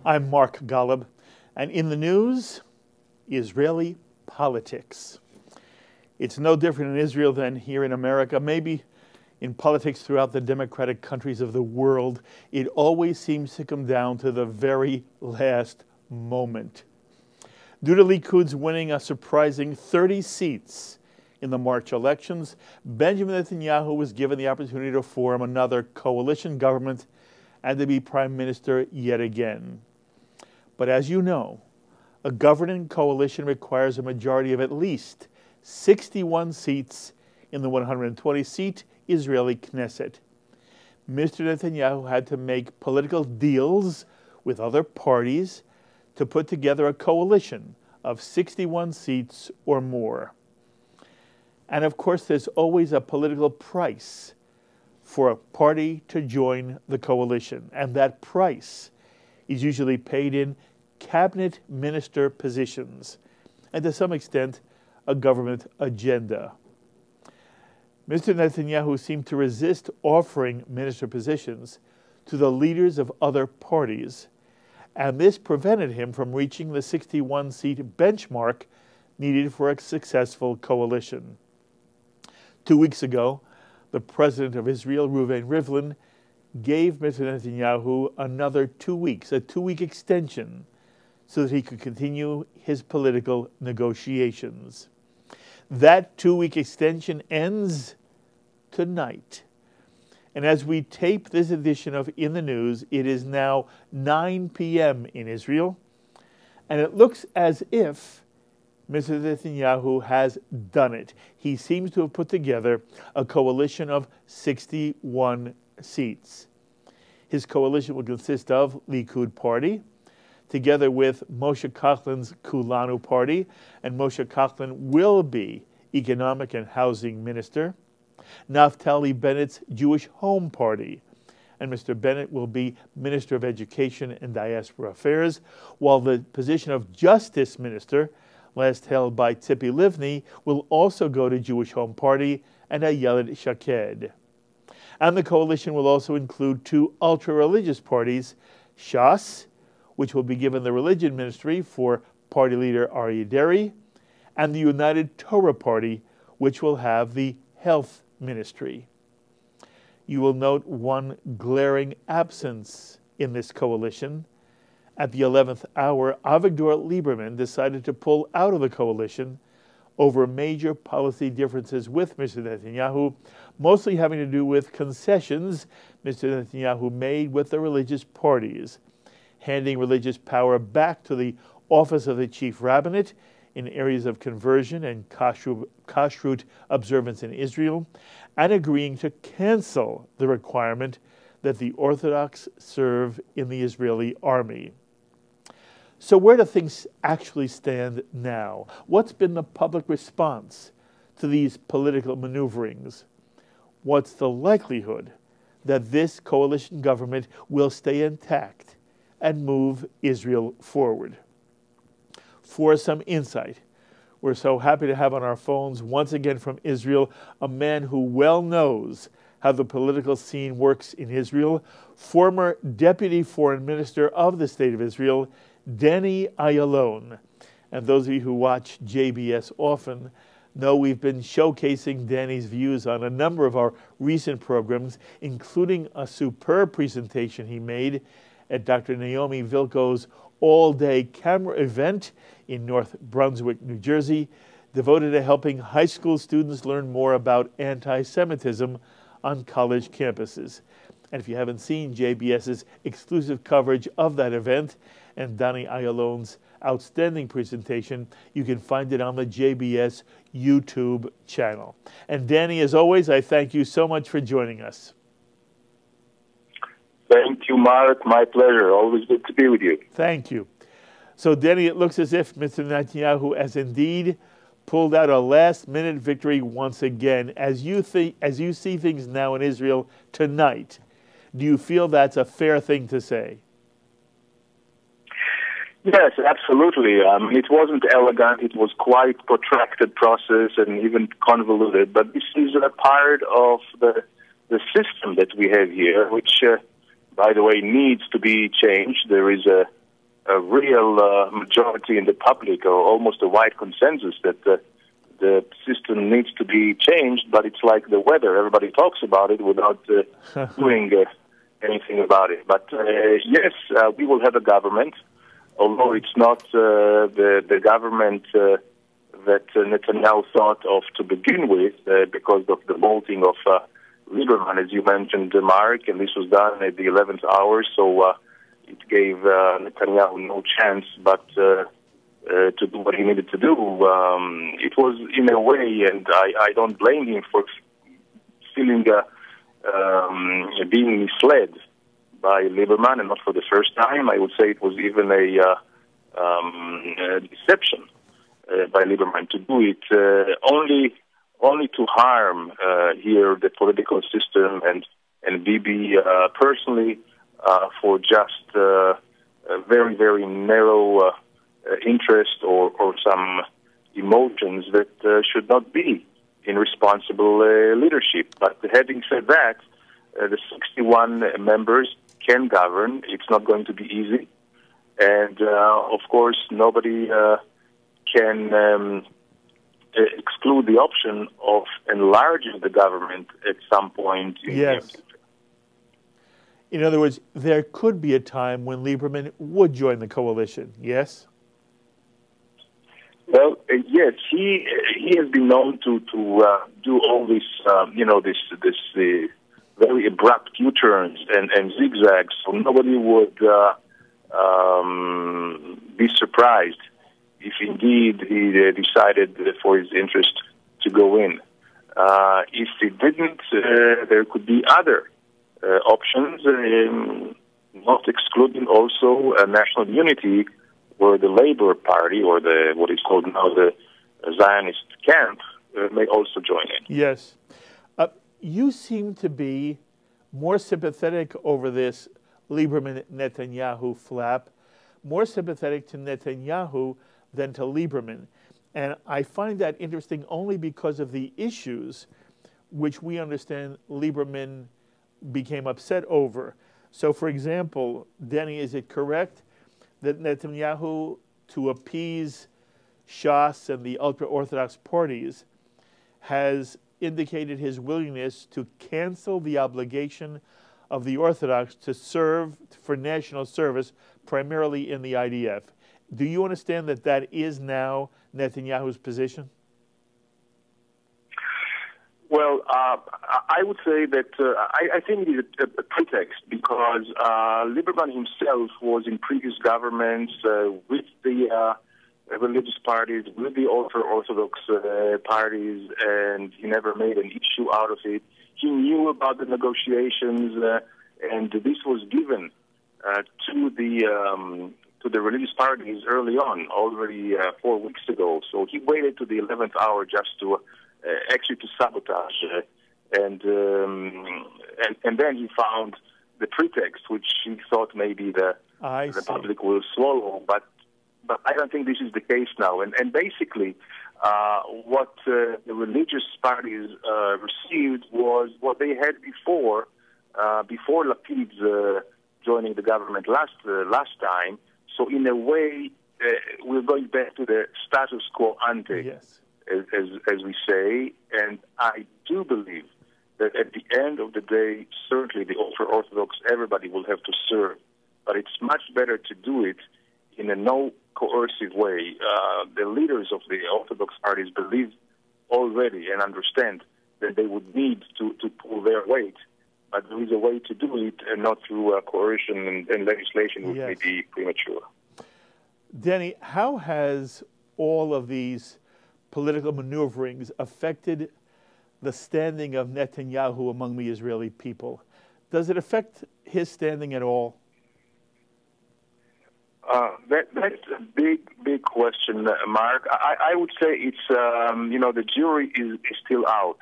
I'm Mark Golub, and in the news, Israeli politics. It's no different in Israel than here in America. Maybe in politics throughout the democratic countries of the world, it always seems to come down to the very last moment. Due to Likud's winning a surprising 30 seats in the March elections, Benjamin Netanyahu was given the opportunity to form another coalition government and to be prime minister yet again. But as you know, a governing coalition requires a majority of at least 61 seats in the 120-seat Israeli Knesset. Mr. Netanyahu had to make political deals with other parties to put together a coalition of 61 seats or more. And of course, there's always a political price for a party to join the coalition, and that price is usually paid in cabinet minister positions, and to some extent, a government agenda. Mr. Netanyahu seemed to resist offering minister positions to the leaders of other parties, and this prevented him from reaching the 61-seat benchmark needed for a successful coalition. 2 weeks ago, the president of Israel, Reuven Rivlin, gave Mr. Netanyahu another 2 weeks, a 2-week extension, so that he could continue his political negotiations. That 2-week extension ends tonight. And as we tape this edition of In the News, it is now 9 p.m. in Israel, and it looks as if Mr. Netanyahu has done it. He seems to have put together a coalition of 61 seats. His coalition will consist of Likud Party, together with Moshe Kachlin's Kulanu Party, and Moshe Kachlin will be Economic and Housing Minister, Naftali Bennett's Jewish Home Party, and Mr. Bennett will be Minister of Education and Diaspora Affairs, while the position of Justice Minister, last held by Tzipi Livni, will also go to Jewish Home Party and Ayalon Shaked. And the coalition will also include two ultra-religious parties, Shas, which will be given the religion ministry for party leader Aryeh Deri, and the United Torah Party, which will have the health ministry. You will note one glaring absence in this coalition. At the 11th hour, Avigdor Lieberman decided to pull out of the coalition over major policy differences with Mr. Netanyahu, mostly having to do with concessions Mr. Netanyahu made with the religious parties, handing religious power back to the office of the chief rabbinate in areas of conversion and kashrut observance in Israel, and agreeing to cancel the requirement that the Orthodox serve in the Israeli army. So where do things actually stand now? What's been the public response to these political maneuverings? What's the likelihood that this coalition government will stay intact and move Israel forward? For some insight, we're so happy to have on our phones once again from Israel a man who well knows how the political scene works in Israel, former Deputy Foreign Minister of the State of Israel, Danny Ayalon. And those of you who watch JBS often know we've been showcasing Danny's views on a number of our recent programs, including a superb presentation he made at Dr. Naomi Vilko's all-day camera event in North Brunswick, New Jersey, devoted to helping high school students learn more about anti-Semitism on college campuses. And if you haven't seen JBS's exclusive coverage of that event and Danny Ayalon's outstanding presentation, you can find it on the JBS YouTube channel. And Danny, as always, I thank you so much for joining us. Thank you, Mark. My pleasure. Always good to be with you. Thank you. So, Danny, it looks as if Mr. Netanyahu has indeed pulled out a last-minute victory once again. As you see things now in Israel tonight, do you feel that's a fair thing to say? Yes, absolutely. It wasn't elegant. It was quite protracted process and even convoluted. But this is a part of the system that we have here, which, by the way, needs to be changed. There is a a real majority in the public, or almost a wide consensus that the system needs to be changed, but it's like the weather. Everybody talks about it without doing anything about it. But yes, we will have a government, although it's not the government that Netanyahu thought of to begin with, because of the bolting of Lieberman, as you mentioned, Mark, and this was done at the 11th hour, so it gave Netanyahu no chance but to do what he needed to do. It was, in a way, and I don't blame him for feeling being misled by Lieberman, and not for the first time. I would say it was even a deception by Lieberman to do it only to harm here the political system and Bibi personally for just a very, very narrow interest or some emotions that should not be in responsible leadership. But having said that, the 61 members can govern. It's not going to be easy. And, of course, nobody can exclude the option of enlarging the government at some point in the future. In other words, there could be a time when Lieberman would join the coalition, yes? Well, yes, he has been known to do all this, this very abrupt U-turns and zigzags, so nobody would be surprised if indeed he decided for his interest to go in. If he didn't, there could be other options, not excluding also national unity, where the Labour Party, or what is called now the Zionist camp, may also join in. Yes. You seem to be more sympathetic over this Lieberman-Netanyahu flap, more sympathetic to Netanyahu than to Lieberman. And I find that interesting only because of the issues which we understand Lieberman became upset over. So, for example, Denny, is it correct that Netanyahu, to appease Shas and the ultra-Orthodox parties, has indicated his willingness to cancel the obligation of the Orthodox to serve for national service, primarily in the IDF? Do you understand that that is now Netanyahu's position? Well, I would say that I think it is a pretext, because Lieberman himself was in previous governments with the religious parties, with the ultra-Orthodox parties, and he never made an issue out of it. He knew about the negotiations, and this was given to the religious parties early on, already 4 weeks ago. So he waited to the 11th hour just to actually to sabotage, and then he found the pretext, which he thought maybe the public will swallow, but I don't think this is the case now. And basically, what the religious parties received was what they had before Lapid's joining the government last time. So in a way, we're going back to the status quo ante. Yes. As we say, and I do believe that at the end of the day, certainly the ultra-Orthodox, everybody will have to serve, but it's much better to do it in a no-coercive way. The leaders of the Orthodox parties believe already and understand that they would need to pull their weight, but there is a way to do it, and not through coercion and legislation, which may be premature. Denny, how has all of these political maneuverings affected the standing of Netanyahu among the Israeli people? Does it affect his standing at all? That's a big question, Mark. I would say it's, the jury is still out.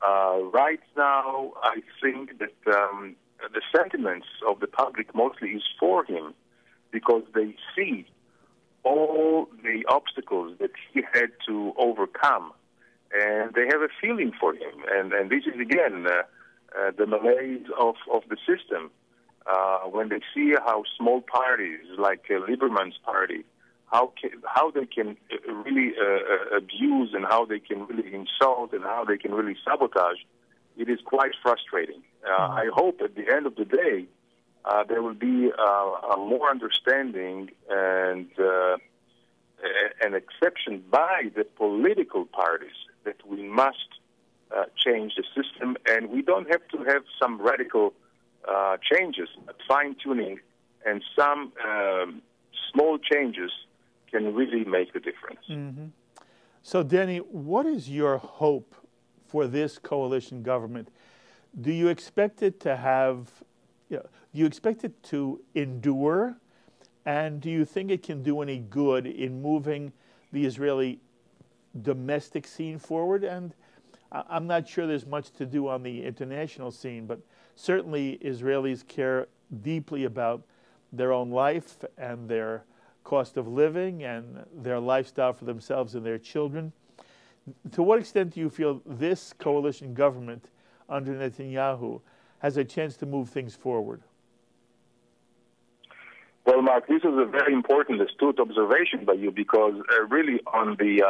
Right now, I think that the sentiments of the public mostly is for him, because they see all the obstacles that he had to overcome, and they have a feeling for him. And this is, again, the malaise of the system. when they see how small parties like Lieberman's party, how they can really abuse and how they can really insult and how they can really sabotage, it is quite frustrating. I hope at the end of the day there will be a more understanding and an exception by the political parties that we must change the system, and we don't have to have some radical changes, but fine-tuning and some small changes can really make a difference. Mm-hmm. So, Danny, what is your hope for this coalition government? Do you expect it to have, do you expect it to endure? And do you think it can do any good in moving the Israeli domestic scene forward? And I'm not sure there's much to do on the international scene, but certainly Israelis care deeply about their own life and their cost of living and their lifestyle for themselves and their children. To what extent do you feel this coalition government under Netanyahu has a chance to move things forward? Well, Mark, this is a very important, astute observation by you, because really on the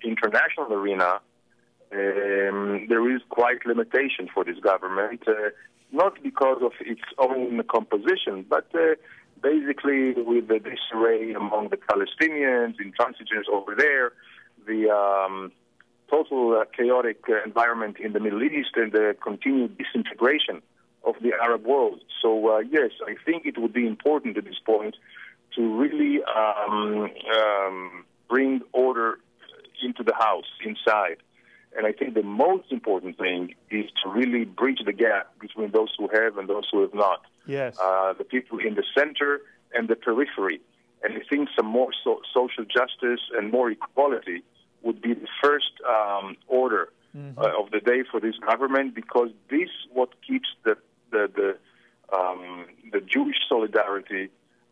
international arena, there is quite limitation for this government, not because of its own composition, but basically with the disarray among the Palestinians, intransigence over there, the total chaotic environment in the Middle East, and the continued disintegration of the Arab world. So, yes, I think it would be important at this point to really bring order into the house, inside. And I think the most important thing is to really bridge the gap between those who have and those who have not. Yes. The people in the center and the periphery. And I think some more social justice and more equality would be the first order of the day for this government, because this what keeps the Jewish solidarity,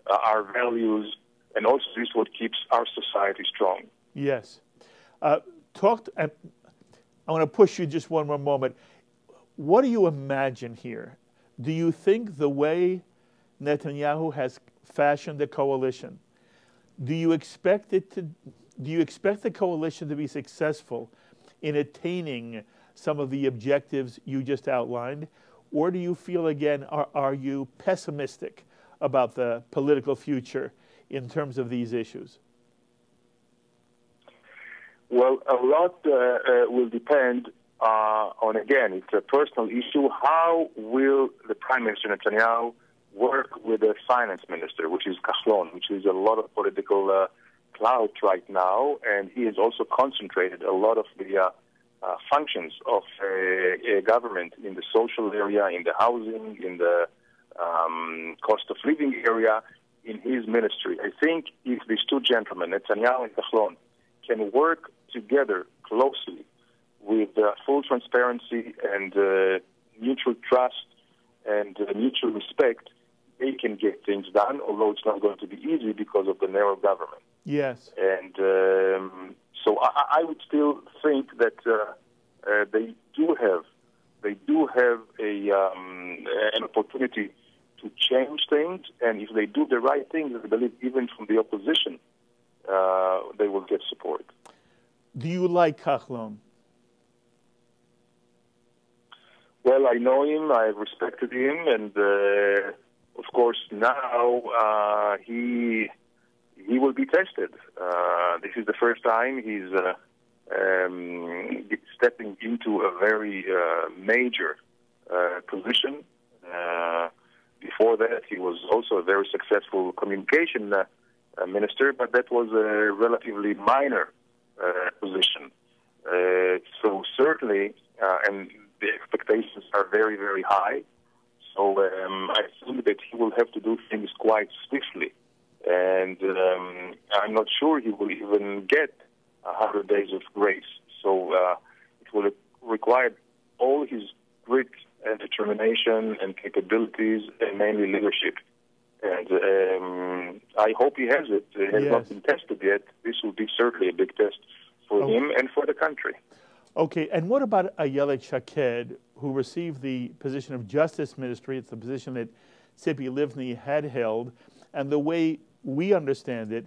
our values, and also this what keeps our society strong. Yes. I want to push you just one more moment. What do you imagine here? Do you think the way Netanyahu has fashioned the coalition, do you expect the coalition to be successful in attaining some of the objectives you just outlined? Or do you feel, again, are you pessimistic about the political future in terms of these issues? Well, a lot will depend on, again, it's a personal issue. How will the Prime Minister Netanyahu work with the finance minister, which is Ayalon, which is a lot of political clout right now, and he has also concentrated a lot of the functions of a government in the social area, in the housing, in the cost of living area, in his ministry. I think if these two gentlemen, Netanyahu and Ayalon, can work together closely with full transparency and mutual trust and mutual respect, they can get things done, although it's not going to be easy because of the narrow government. Yes. And so I would still think that they do have an opportunity to change things, and if they do the right things, I believe even from the opposition, they will get support. Do you like Ayalon? Well, I know him, I've respected him, and of course now he will be tested. This is the first time he's stepping into a very major position. Before that, he was also a very successful communication minister, but that was a relatively minor position. So certainly, and the expectations are very, very high. So I think that he will have to do things quite swiftly. And I'm not sure he will even get 100 days of grace. So it will require all his grit and determination and capabilities, and mainly leadership. And I hope he has it. It has not been tested yet. This will be certainly a big test for him and for the country. Okay, and what about Ayalon, who received the position of Justice Ministry? It's the position that Tzipi Livni had held. And the way we understand it,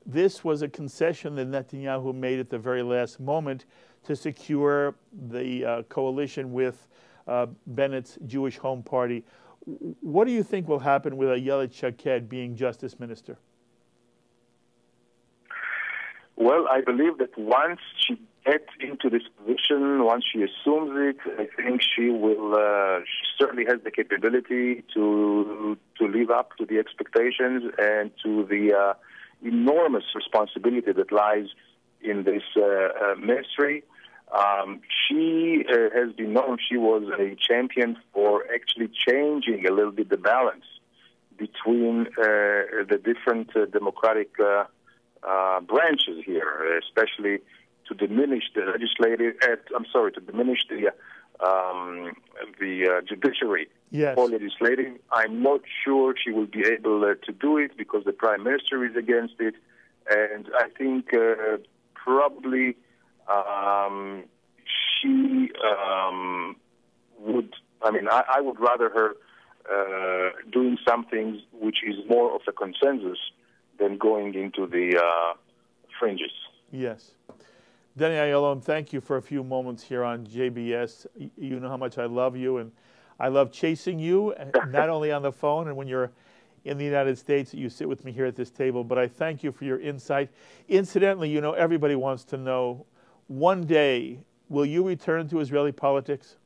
this was a concession that Netanyahu made at the very last moment to secure the coalition with Bennett's Jewish Home Party. What do you think will happen with Ayelet Shaked being Justice Minister? Well, I believe that once she gets into this position, once she assumes it, I think she will. She certainly has the capability to live up to the expectations and to the enormous responsibility that lies in this ministry. She has been known. She was a champion for actually changing a little bit the balance between the different democratic branches here, especially to diminish the legislative. To diminish the judiciary for legislative. I'm not sure she will be able to do it because the prime minister is against it, and I think probably she would. I mean, I would rather her doing something which is more of a consensus than going into the fringes. Yes. Denny Ayalon, thank you for a few moments here on JBS. You know how much I love you, and I love chasing you, not only on the phone and when you're in the United States, you sit with me here at this table, but I thank you for your insight. Incidentally, you know, everybody wants to know, one day, will you return to Israeli politics?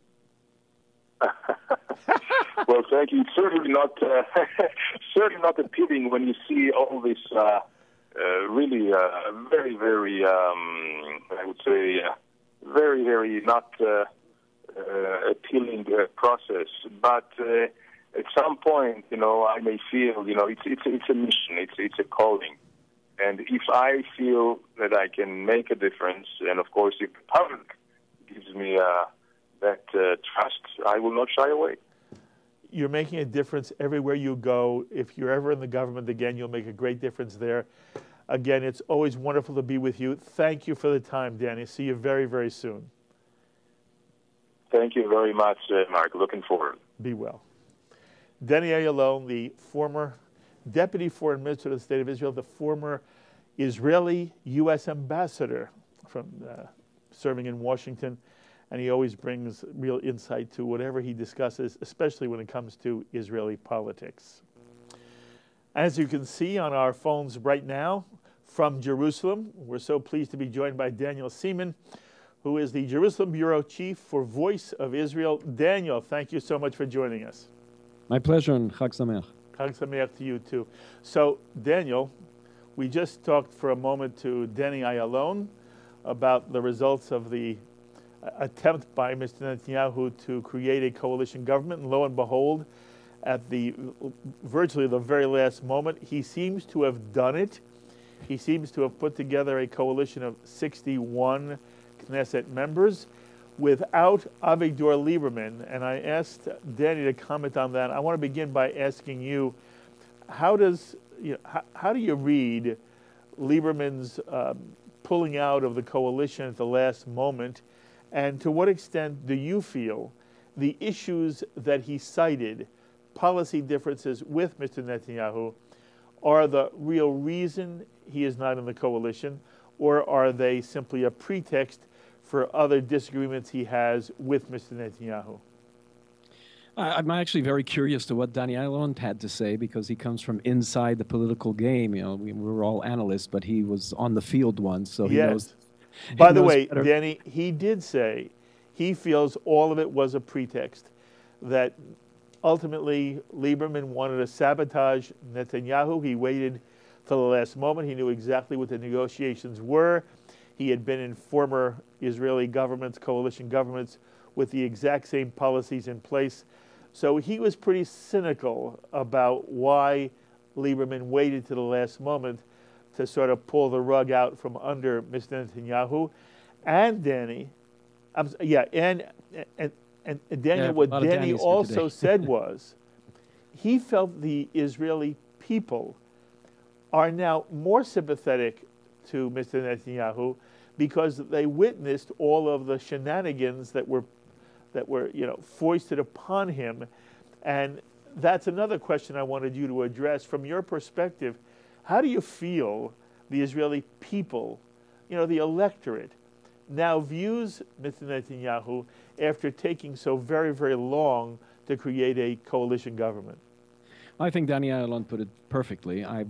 Well, thank you. It's certainly not appealing when you see all this really very, very, I would say, very, very not appealing process. But at some point, you know, I may feel, you know, it's a mission, it's a calling. And if I feel that I can make a difference, and of course, if the public gives me that trust, I will not shy away. You're making a difference everywhere you go. If you're ever in the government again, you'll make a great difference there. Again, it's always wonderful to be with you. Thank you for the time, Danny. See you very, very soon. Thank you very much, Mark. Looking forward. Be well. Danny Ayalon, the former Deputy Foreign Minister of the State of Israel, the former Israeli U.S. ambassador from serving in Washington, and he always brings real insight to whatever he discusses, especially when it comes to Israeli politics. As you can see on our phones right now, from Jerusalem, we're so pleased to be joined by Daniel Seaman, who is the Jerusalem Bureau Chief for Voice of Israel. Daniel, thank you so much for joining us. My pleasure, and Chag Sameach. Chag Sameach to you too. So, Daniel, we just talked for a moment to Denny Ayalon about the results of the attempt by Mr. Netanyahu to create a coalition government, and lo and behold, at the virtually the very last moment, he seems to have done it. He seems to have put together a coalition of 61 Knesset members without Avigdor Lieberman. And I asked Danny to comment on that. I want to begin by asking you, how do you read Lieberman's pulling out of the coalition at the last moment? And to what extent do you feel the issues that he cited, policy differences with Mr. Netanyahu, are the real reason he is not in the coalition, or are they simply a pretext for other disagreements he has with Mr. Netanyahu? I'm actually very curious to what Danny Ayalon had to say, because he comes from inside the political game. You know, we're all analysts, but he was on the field once, so he knows. By the way, Danny, he did say he feels all of it was a pretext, that ultimately Lieberman wanted to sabotage Netanyahu. He waited till the last moment. He knew exactly what the negotiations were. He had been in former Israeli governments, coalition governments, with the exact same policies in place. So he was pretty cynical about why Lieberman waited to the last moment to sort of pull the rug out from under Mr. Netanyahu. And Danny, Daniel, what Danny also said was, he felt the Israeli people are now more sympathetic to Mr. Netanyahu because they witnessed all of the shenanigans that were foisted upon him, and that's another question I wanted you to address. From your perspective, how do you feel the Israeli people, the electorate, now views Mr. Netanyahu after taking so very, very long to create a coalition government? I think Danny Ayalon put it perfectly. I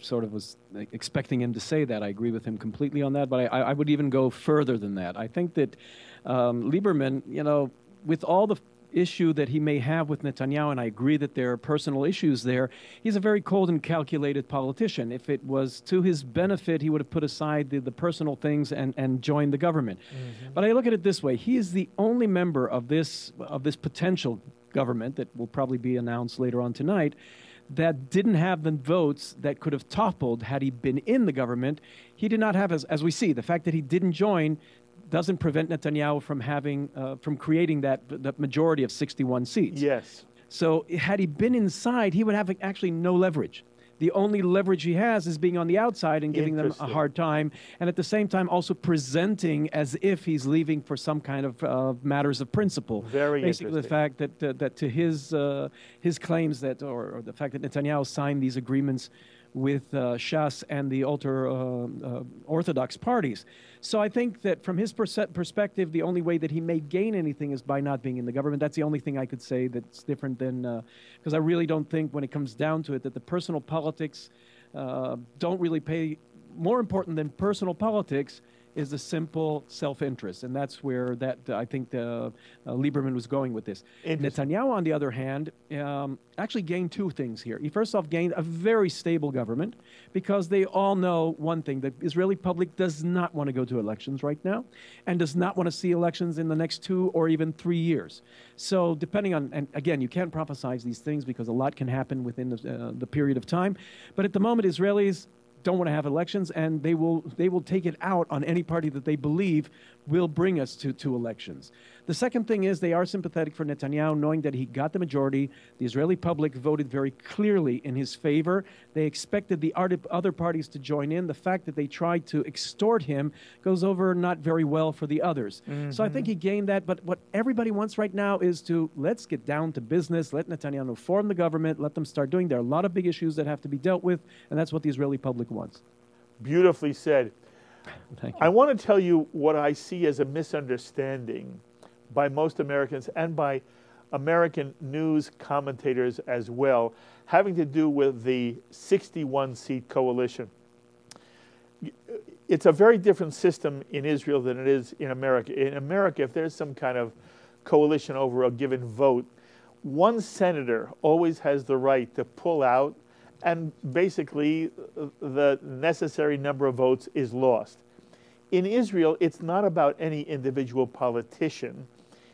sort of was expecting him to say that. I agree with him completely on that, but I would even go further than that. I think that Lieberman, with all the issue that he may have with Netanyahu, and I agree that there are personal issues there, he's a very cold and calculated politician. If it was to his benefit, he would have put aside the personal things and joined the government. Mm-hmm. But I look at it this way. He is the only member of this potential government that will probably be announced later on tonight that didn't have the votes that could have toppled had he been in the government. He did not have, as we see, the fact that he didn't join doesn't prevent Netanyahu from creating that majority of 61 seats. Yes. So had he been inside, he would have actually no leverage. The only leverage he has is being on the outside and giving them a hard time, and at the same time also presenting as if he's leaving for some kind of matters of principle. Very Basically, the fact that to his claims that, or the fact that Netanyahu signed these agreements with Shas and the ultra-Orthodox parties. So I think that from his perspective, the only way that he may gain anything is by not being in the government. That's the only thing I could say that's different than, because I really don't think when it comes down to it that the personal politics don't really pay. More important than personal politics is the simple self-interest, and that's where I think Lieberman was going with this. Netanyahu, on the other hand, actually gained two things here. He first off gained a very stable government because they all know one thing: the Israeli public does not want to go to elections right now and does not want to see elections in the next 2 or even 3 years. So depending on, and again, you can't prophesize these things because a lot can happen within the period of time, but at the moment, Israelis don't want to have elections, and they will take it out on any party that they believe will bring us to elections. The second thing is they are sympathetic for Netanyahu, knowing that he got the majority. The Israeli public voted very clearly in his favor. They expected the other parties to join in. The fact that they tried to extort him goes over not very well for the others. Mm-hmm. So I think he gained that, but what everybody wants right now is let's get down to business, let Netanyahu form the government, let them start doing. There are a lot of big issues that have to be dealt with, and that's what the Israeli public wants. Beautifully said. Thank you. I want to tell you what I see as a misunderstanding by most Americans and by American news commentators as well, having to do with the 61-seat coalition. It's a very different system in Israel than it is in America. In America, if there's some kind of coalition over a given vote, one senator always has the right to pull out, and basically the necessary number of votes is lost. In Israel, it's not about any individual politician.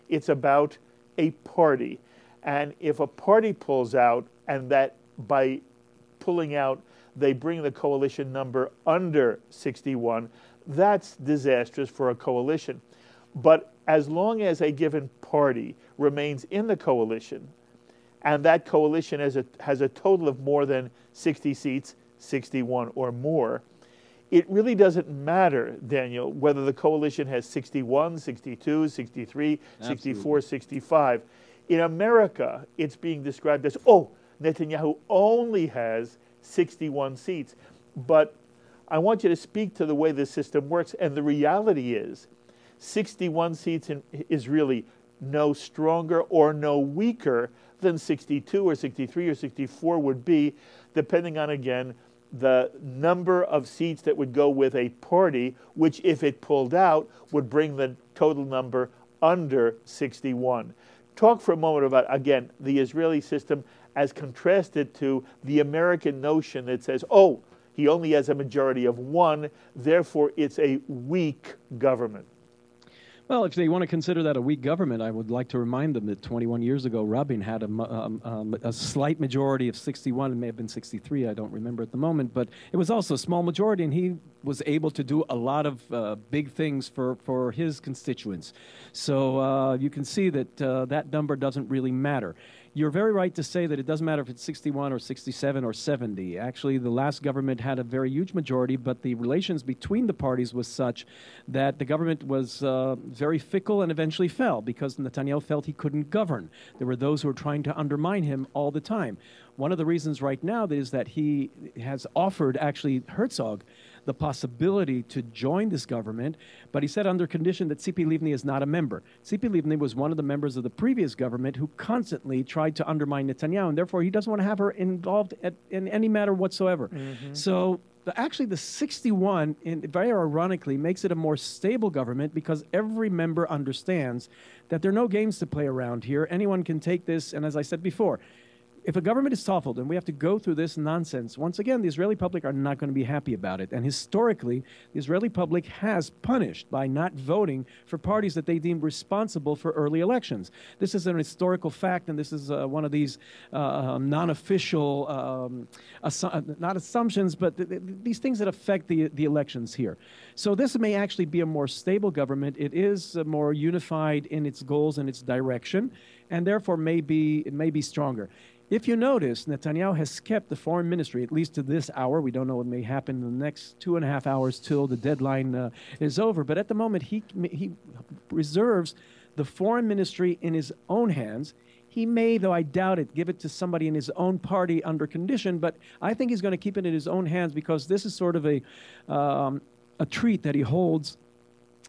It's about a party. And if a party pulls out, and that by pulling out, they bring the coalition number under 61, that's disastrous for a coalition. But as long as a given party remains in the coalition, and that coalition has a total of more than 60 seats, 61 or more, it really doesn't matter, Daniel, whether the coalition has 61, 62, 63, Absolutely. 64, 65. In America, it's being described as, Netanyahu only has 61 seats. But I want you to speak to the way the system works. And the reality is 61 seats is really no stronger or no weaker than 62 or 63 or 64 would be, depending on, again, the number of seats that would go with a party, which, if it pulled out, would bring the total number under 61. Talk for a moment about, again, the Israeli system as contrasted to the American notion that says, he only has a majority of one, therefore it's a weak government. Well, if they want to consider that a weak government, I would like to remind them that 21 years ago, Rabin had a slight majority of 61. It may have been 63. I don't remember at the moment. But it was also a small majority, and he was able to do a lot of big things for his constituents. So you can see that that number doesn't really matter. You're very right to say that it doesn't matter if it's 61 or 67 or 70. Actually, the last government had a very huge majority, but the relations between the parties was such that the government was very fickle and eventually fell because Netanyahu felt he couldn't govern. There were those who were trying to undermine him all the time. One of the reasons right now is that he has offered, actually, Herzog, the possibility to join this government, but he said under condition that Tzipi Livni is not a member. Tzipi Livni was one of the members of the previous government who constantly tried to undermine Netanyahu, and therefore he doesn't want to have her involved in any matter whatsoever. So actually the 61, very ironically, makes it a more stable government because every member understands that there are no games to play around here. Anyone can take this, and as I said before, if a government is toppled and we have to go through this nonsense, once again, the Israeli public are not going to be happy about it. And historically, the Israeli public has punished by not voting for parties that they deemed responsible for early elections. This is an historical fact, and this is one of these non-official, not assumptions, but these things that affect the elections here. So this may actually be a more stable government. It is more unified in its goals and its direction, and therefore it may be stronger. If you notice, Netanyahu has kept the foreign ministry, at least to this hour. We don't know what may happen in the next 2.5 hours till the deadline is over. But at the moment, he reserves the foreign ministry in his own hands. He may, though I doubt it, give it to somebody in his own party under condition. But I think he's going to keep it in his own hands because this is sort of a treat that he holds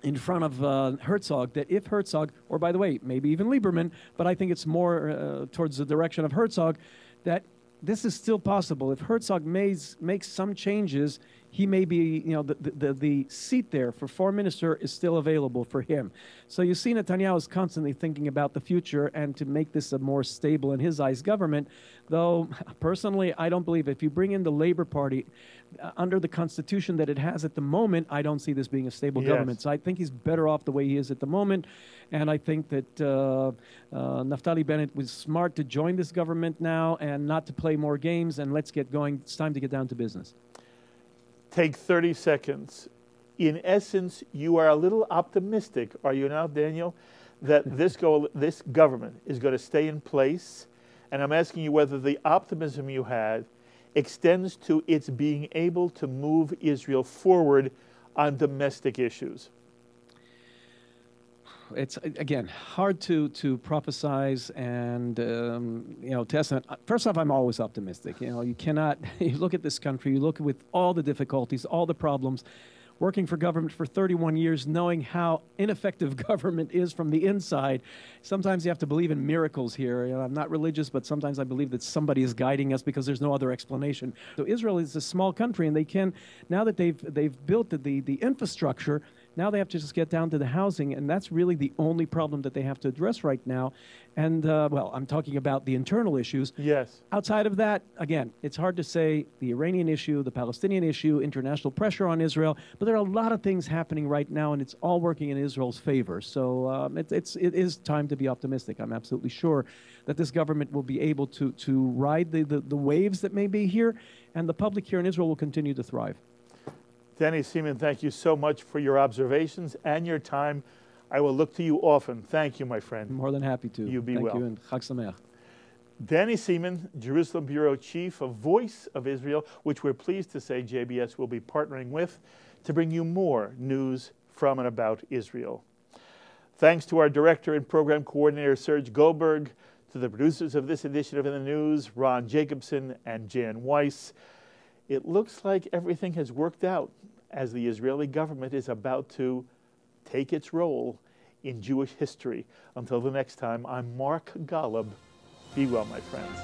in front of Herzog, that if Herzog, or by the way, maybe even Lieberman, but I think it's more towards the direction of Herzog, that this is still possible. If Herzog makes some changes, he may be, the seat there for foreign minister is still available for him. So you see Netanyahu is constantly thinking about the future and to make this a more stable, in his eyes, government, though personally I don't believe if you bring in the Labor Party under the constitution that it has at the moment, I don't see this being a stable government. So I think he's better off the way he is at the moment. And I think that Naftali Bennett was smart to join this government now and not to play more games, and let's get going. It's time to get down to business. Take 30 seconds. In essence, you are a little optimistic, are you not, Daniel, that this government is going to stay in place? And I'm asking you whether the optimism you had extends to its being able to move Israel forward on domestic issues. It's, again, hard to prophesize and, to estimate. First off, I'm always optimistic. You cannot, you look at this country, you look with all the difficulties, all the problems, working for government for 31 years, knowing how ineffective government is from the inside. Sometimes you have to believe in miracles here. I'm not religious, but sometimes I believe that somebody is guiding us because there's no other explanation. So Israel is a small country, and they can, now that they've built the infrastructure, now they have to just get down to the housing, and that's really the only problem that they have to address right now. And, well, I'm talking about the internal issues. Yes. Outside of that, again, it's hard to say the Iranian issue, the Palestinian issue, international pressure on Israel, but there are a lot of things happening right now, and it's all working in Israel's favor. So it is time to be optimistic. I'm absolutely sure that this government will be able to ride the waves that may be here, and the public here in Israel will continue to thrive. Danny Seaman, thank you so much for your observations and your time. I will look to you often. Thank you, my friend. More than happy to. You be well. Thank you, and Chag Sameach. Danny Seaman, Jerusalem Bureau Chief of Voice of Israel, which we're pleased to say JBS will be partnering with to bring you more news from and about Israel. Thanks to our director and program coordinator, Serge Goldberg, to the producers of this edition of In the News, Ron Jacobsohn and Jan Weiss. It looks like everything has worked out as the Israeli government is about to take its role in Jewish history. Until the next time, I'm Mark Golub. Be well, my friends.